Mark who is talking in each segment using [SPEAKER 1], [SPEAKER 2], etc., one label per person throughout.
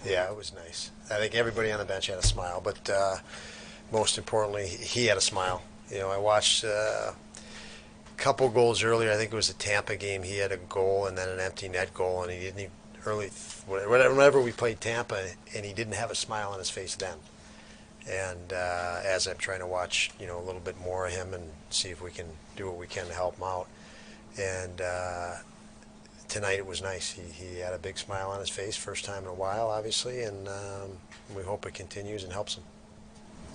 [SPEAKER 1] Yeah, it was nice. I think everybody on the bench had a smile, but most importantly, he had a smile. I watched a couple goals earlier. I think it was the Tampa game. He had a goal and then an empty net goal, and he didn't even early. Whenever we played Tampa, and he didn't have a smile on his face then. And as I'm trying to watch, a little bit more of him and see if we can do what we can to help him out. And tonight it was nice. He had a big smile on his face, first time in a while, obviously, and we hope it continues and helps him.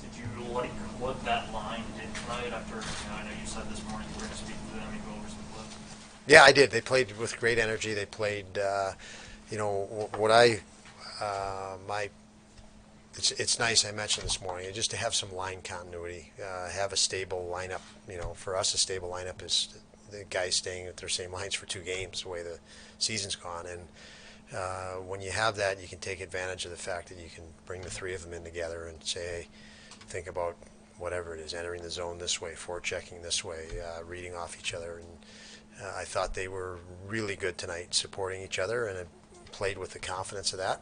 [SPEAKER 2] Did you like what that line did tonight after, I know you said this morning you were going to speak to them and go over some clips?
[SPEAKER 1] Yeah, I did. They played with great energy. They played, it's nice, I mentioned this morning, just to have some line continuity, have a stable lineup. For us, a stable lineup is the guys staying at their same lines for 2 games, the way the season's gone. And when you have that, you can take advantage of the fact that you can bring the 3 of them in together and say, hey, think about whatever it is, entering the zone this way, forechecking this way, reading off each other. And I thought they were really good tonight, supporting each other, and it played with the confidence of that.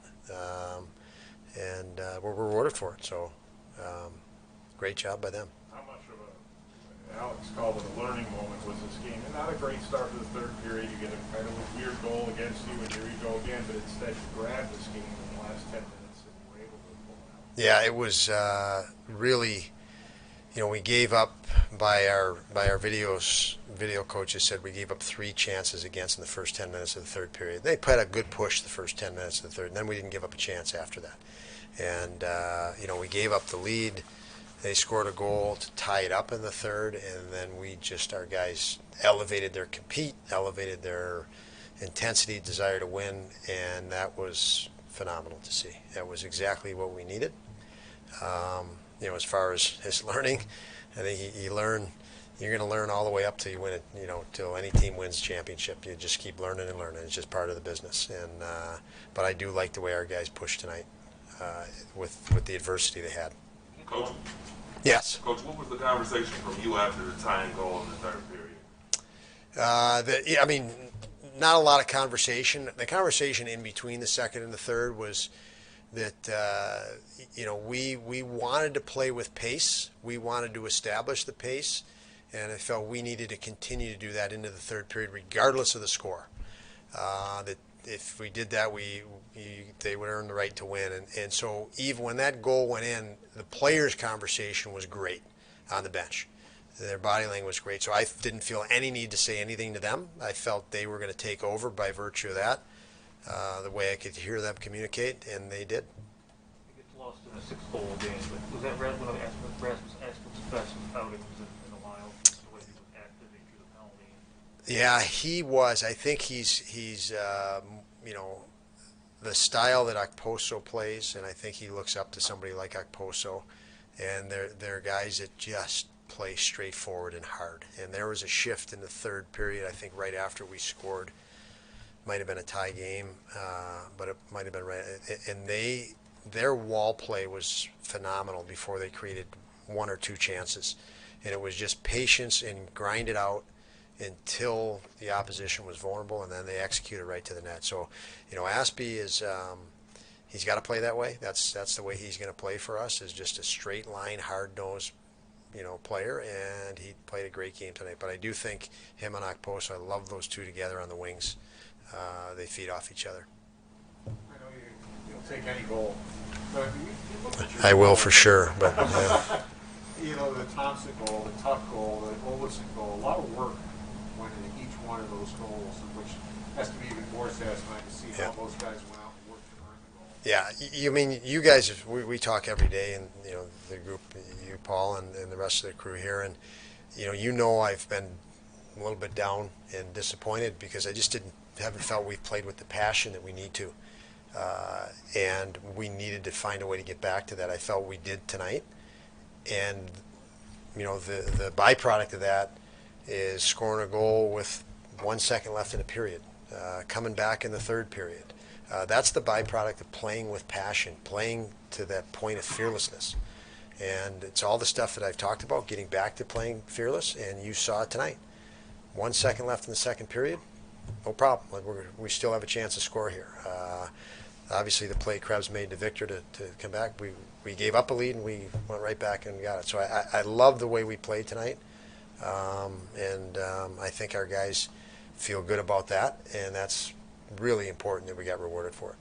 [SPEAKER 1] And we're rewarded for it. So great job by them.
[SPEAKER 3] How much of Alex called it a learning moment was this game? And not a great start to the third period. You get a kind of a weird goal against you, and here you go again. But instead, you grabbed this game in the last 10 minutes, and you were able to pull it out.
[SPEAKER 1] Yeah, it was really. We gave up by our video coaches said we gave up 3 chances against in the first 10 minutes of the third period. They put a good push the first 10 minutes of the third, and then we didn't give up a chance after that. And we gave up the lead. They scored a goal to tie it up in the third, and then our guys elevated their compete, elevated their intensity, desire to win, and that was phenomenal to see. That was exactly what we needed. As far as his learning, I think you're going to learn all the way up till you win it, till any team wins championship. You just keep learning and learning. It's just part of the business. And but I do like the way our guys pushed tonight with the adversity they had.
[SPEAKER 4] Coach?
[SPEAKER 1] Yes.
[SPEAKER 4] Coach, what was the conversation from you after the tying goal in the third period?
[SPEAKER 1] Not a lot of conversation. The conversation in between the second and the third was that we wanted to play with pace. We wanted to establish the pace, and I felt we needed to continue to do that into the third period, regardless of the score. That if we did that, they would earn the right to win. And so even when that goal went in, the players' conversation was great on the bench. Their body language was great, so I didn't feel any need to say anything to them. I felt they were going to take over by virtue of that. The way I could hear them communicate, and they did.
[SPEAKER 2] You get lost in a 6-goal game, but was that one of Rasmus's best outings in a while? The way he was active, he drew the penalty.
[SPEAKER 1] Yeah, he was. I think he's the style that Okposo plays, and I think he looks up to somebody like Okposo, and they're guys that just play straightforward and hard. And there was a shift in the third period, I think right after we scored. Might have been a tie game, but it might have been right. And their wall play was phenomenal before they created 1 or 2 chances. And it was just patience and grind it out until the opposition was vulnerable, and then they executed right to the net. So, Aspie is he's got to play that way. That's the way he's going to play for us, is just a straight line, hard-nosed player, and he played a great game tonight. But I do think him and Okposo, I love those 2 together on the wings. They feed off each other.
[SPEAKER 3] I know you'll take any goal, but you look at your
[SPEAKER 1] I will
[SPEAKER 3] goal.
[SPEAKER 1] for sure. But
[SPEAKER 3] the Thompson goal, the Tuck goal, the Olsen goal, a lot of work went into each one of those goals, which has to be even more satisfying to see how those guys went out and worked to earn the goal.
[SPEAKER 1] Yeah, you guys, we talk every day, and the group, you, Paul, and the rest of the crew here, and I've been a little bit down and disappointed because I just haven't felt we've played with the passion that we need to, and we needed to find a way to get back to that. I felt we did tonight, and the byproduct of that is scoring a goal with 1 second left in the period, coming back in the third period. That's the byproduct of playing with passion, playing to that point of fearlessness. And it's all the stuff that I've talked about, getting back to playing fearless, and you saw it tonight. 1 second left in the second period, no problem. We still have a chance to score here. obviously the play Krebs made to Victor to come back. We gave up a lead and we went right back and got it. So I love the way we played tonight, and I think our guys feel good about that, and that's really important that we got rewarded for it.